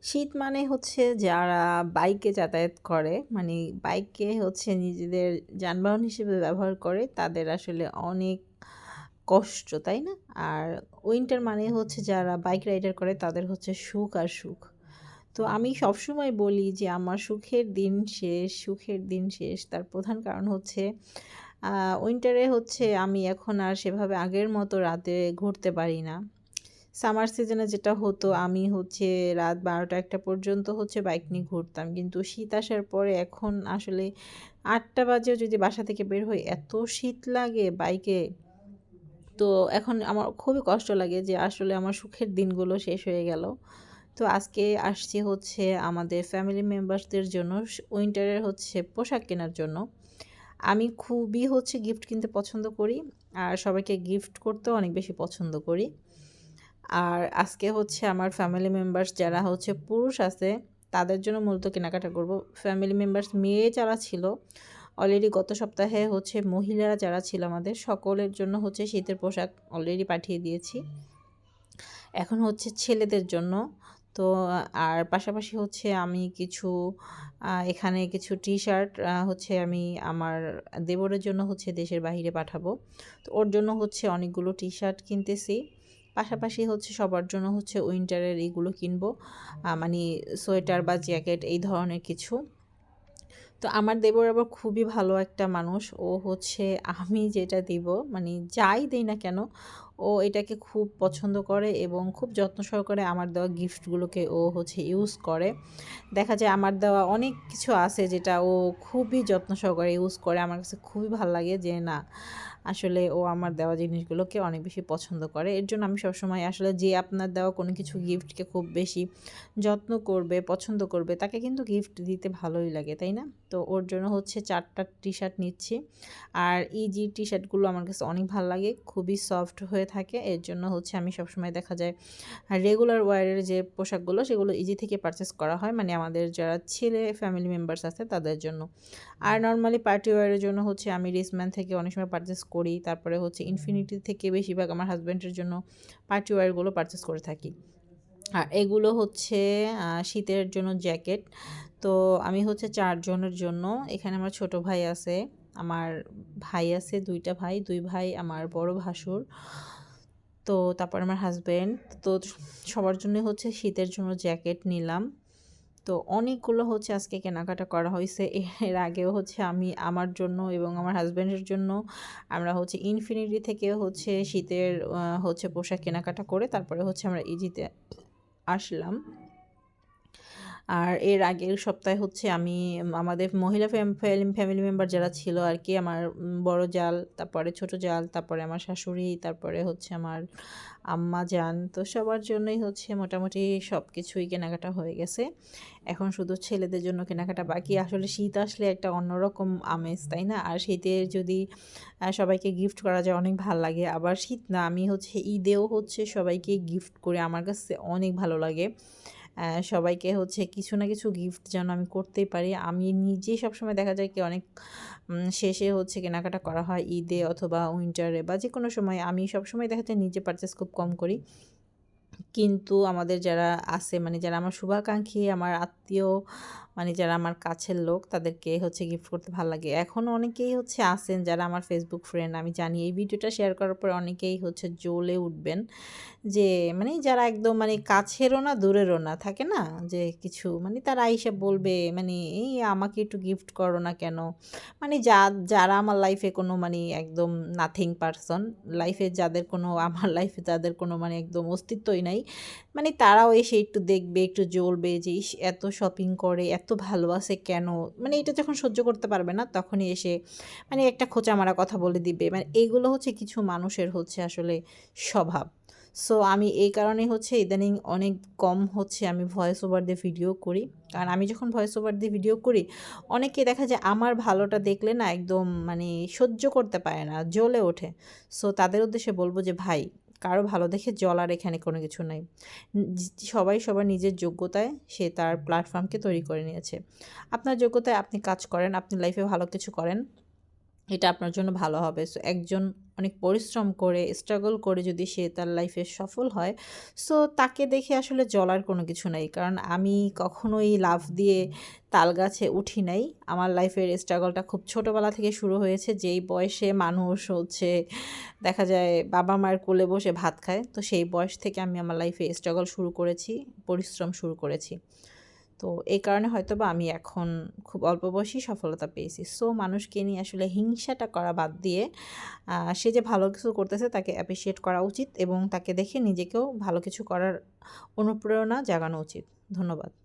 শীত মানে হচ্ছে যারা বাইকে যাতায়াত করে, মানে বাইককে হচ্ছে নিজেদের যানবাহন হিসেবে ব্যবহার করে, তাদের আসলে অনেক কষ্ট, তাই না? আর উইন্টার মানে হচ্ছে যারা বাইক রাইডার করে, তাদের হচ্ছে সুখ আর সুখ। তো আমি সবসময় বলি যে আমার সুখের দিন শেষ, সুখের দিন শেষ। তার প্রধান কারণ হচ্ছে উইন্টারে হচ্ছে আমি এখন আর সেভাবে আগের মতো রাতে ঘুরতে পারি না। সামার সিজনে যেটা হতো, আমি হচ্ছে রাত ১২টা-১টা পর্যন্ত হচ্ছে বাইক নিয়ে ঘুরতাম। কিন্তু শীত আসার পরে এখন আসলে ৮টা বাজেও যদি বাসা থেকে বের হই, এত শীত লাগে বাইকে। তো এখন আমার খুবই কষ্ট লাগে যে আসলে আমার সুখের দিনগুলো শেষ হয়ে গেল। তো আজকে আসছি হচ্ছে আমাদের ফ্যামিলি মেম্বার্সদের জন্য উইন্টারের হচ্ছে পোশাক কেনার জন্য। আমি খুবই হচ্ছে গিফট কিনতে পছন্দ করি, আর সবাইকে গিফট করতেও অনেক বেশি পছন্দ করি। আর আজকে হচ্ছে আমার ফ্যামিলি মেম্বার্স যারা হচ্ছে পুরুষ আছে, তাদের জন্য মূলত কেনাকাটা করব। ফ্যামিলি মেম্বার্স মেয়ে যারা ছিল, অলরেডি গত সপ্তাহে হচ্ছে মহিলারা যারা ছিল আমাদের সকলের জন্য হচ্ছে শীতের পোশাক অলরেডি পাঠিয়ে দিয়েছি। এখন হচ্ছে ছেলেদের জন্য। তো আর পাশাপাশি হচ্ছে আমি কিছু এখানে কিছু টি-শার্ট হচ্ছে আমি আমার দেবরের জন্য হচ্ছে দেশের বাহিরে পাঠাবো। তো ওর জন্য হচ্ছে অনেকগুলো টি-শার্ট কিনতেছি। পাশাপাশি হচ্ছে সবার জন্য হচ্ছে উইন্টারের এইগুলো কিনবো, মানে সোয়েটার বা জ্যাকেট এই ধরনের কিছু। তো আমার দেবর আবার খুবই ভালো একটা মানুষ। ও হচ্ছে আমি যেটা দিব, মানে যাই দেই না কেন, ও এটাকে খুব পছন্দ করে এবং খুব যত্ন সহকারে আমার দেওয়া গিফটগুলোকে ও হচ্ছে ইউজ করে। দেখা যায় আমার দেওয়া অনেক কিছু আছে যেটা ও খুবই যত্ন সহকারে ইউজ করে। আমার কাছে খুবই ভালো লাগে যে না, আসলে ও আমার দেওয়া জিনিসগুলোকে অনেক বেশি পছন্দ করে। এর জন্য আমি সবসময় আসলে যে আপনার দেওয়া কোনো কিছু গিফটকে খুব বেশি যত্ন করবে, পছন্দ করবে, তাকে কিন্তু গিফট দিতে ভালোই লাগে, তাই না? তো ওর জন্য হচ্ছে 4টা টি-শার্ট নিচ্ছি। আর এই যে টি-শার্টগুলো আমার কাছে অনেক ভালো লাগে, খুবই সফট হয়ে থাকে। এর জন্য হচ্ছে আমি সবসময় দেখা যায় রেগুলার ওয়্যারের যে পোশাকগুলো, সেগুলো ইজি থেকে পারচেস করা হয়, মানে আমাদের যারা ছেলে ফ্যামিলি মেম্বার্স আছে তাদের জন্য। আর নরমালি পার্টি ওয়্যারের জন্য হচ্ছে আমি রিসম্যান থেকে অনেক সময় পারচেস করি। তারপরে হচ্ছে ইনফিনিটি থেকে বেশিরভাগ আমার হাজব্যান্ডের জন্য পার্টি ওয়্যারগুলো পারচেস করে থাকি। আর এগুলো হচ্ছে শীতের জন্য জ্যাকেট। তো আমি হচ্ছে ৪ জনের জন্য, এখানে আমার ছোট ভাই আছে, আমার ভাই আছে ২টা ভাই, ২ ভাই আমার বড় ভাসুর। তো তারপর আমার হাসব্যান্ড। তো সবার জন্যই হচ্ছে শীতের জন্য জ্যাকেট নিলাম। তো অনেকগুলো হচ্ছে আজকে কেনাকাটা করা হইছে। এর আগেও হচ্ছে আমি আমার জন্য এবং আমার হাসব্যান্ডের জন্য আমরা হচ্ছে ইনফিনিটি থেকে হচ্ছে শীতের হচ্ছে পোশাক কেনাকাটা করে তারপরে হচ্ছে আমরা ইজিতে আসলাম। আর এর আগের সপ্তাহে হচ্ছে আমি আমাদের মহিলা ফ্যামিলি মেম্বার যারা ছিল আর কি, আমার বড় জাল, তারপরে ছোট জাল, তারপরে আমার শাশুড়ি, তারপরে হচ্ছে আমার আম্মা যান, তো সবার জন্যই হচ্ছে মোটামুটি সব কিছুই কেনাকাটা হয়ে গেছে। এখন শুধু ছেলেদের জন্য কেনাকাটা বাকি। আসলে শীত আসলে একটা অন্যরকম আমেজ, তাই না? আর শীতের যদি সবাইকে গিফট করা যায় অনেক ভাল লাগে। আবার শীত না, আমি হচ্ছে ঈদেও হচ্ছে সবাইকে গিফট করে আমার কাছে অনেক ভালো লাগে। সবাইকে হচ্ছে কিছু না কিছু গিফট যেন আমি করতেই পারি। আমি নিজেই সবসময় দেখা যায় কি অনেক শেষে হচ্ছে কেনাকাটা করা হয় ঈদে অথবা উইন্টারে বা যেকোনো সময়। আমি সবসময় দেখা যায় নিজে পারচেজ খুব কম করি। কিন্তু আমাদের যারা আছে, মানে যারা আমার শুভাকাঙ্ক্ষী, আমার আত্মীয়, মানে যারা আমার কাছের লোক, তাদেরকে হচ্ছে গিফট করতে ভালো লাগে। এখনও অনেকেই হচ্ছে আছেন যারা আমার ফেসবুক ফ্রেন্ড, আমি জানি এই ভিডিওটা শেয়ার করার পরে অনেকেই হচ্ছে জ্বলে উঠবেন যে, মানে যারা একদম মানে কাছেরও না দূরেরও না, থাকে না যে কিছু, মানে তারা আইসা বলবে মানে এই আমাকে একটু গিফট করো না কেন, মানে যারা আমার লাইফে কোনো মানে একদম নাথিং পারসন, লাইফে যাদের কোনো আমার লাইফে যাদের কোনো মানে একদম অস্তিত্বই নাই, মানে তারাও এসে একটু দেখবে, একটু জ্বলবে যে ইস এত শপিং করে, এত ভালোবাসে কেন, মানে এটা যখন সহ্য করতে পারবে না তখনই এসে মানে একটা খোঁচা মারা কথা বলে দিবে। মানে এইগুলো হচ্ছে কিছু মানুষের হচ্ছে আসলে স্বভাব। সো আমি এই কারণেই হচ্ছে ইদানিং অনেক কম হচ্ছে আমি ভয়েস ওভার দিয়ে ভিডিও করি। কারণ আমি যখন ভয়েস ওভার দিয়ে ভিডিও করি, অনেকে দেখা যায় আমার ভালোটা দেখলে না একদম মানে সহ্য করতে পারে না, জ্বলে ওঠে। সো তাদের উদ্দেশ্যে বলব যে ভাই, কারো ভালো দেখে জ্বলার এখানে কোনো কিছু নাই। সবাই সবার নিজের যোগ্যতায় সে তার প্ল্যাটফর্মকে তৈরি করে নিয়েছে। আপনার যোগ্যতায় আপনি কাজ করেন, আপনি লাইফে ভালো কিছু করেন, এটা আপনার জন্য ভালো হবে। সো একজন অনেক পরিশ্রম করে স্ট্রাগল করে যদি সে তার লাইফে সফল হয়, সো তাকে দেখে আসলে জ্বলার কোনো কিছু নাই। কারণ আমি কখনোই লাফ দিয়ে তাল গাছে উঠি নাই। আমার লাইফের স্ট্রাগলটা খুব ছোটোবেলা থেকে শুরু হয়েছে, যেই বয়সে মানুষ হচ্ছে দেখা যায় বাবা মায়ের কোলে বসে ভাত খায়। তো সেই বয়স থেকে আমি আমার লাইফে স্ট্রাগল শুরু করেছি, পরিশ্রম শুরু করেছি। তো এই কারণে হয়তোবা আমি এখন খুব অল্প বয়সেই সফলতা পেয়েছি। সো মানুষকে নিয়ে আসলে হিংসাটা করা বাদ দিয়ে সে যে ভালো কিছু করতেছে তাকে অ্যাপ্রিশিয়েট করা উচিত এবং তাকে দেখে নিজেকেও ভালো কিছু করার অনুপ্রেরণা জাগানো উচিত। ধন্যবাদ।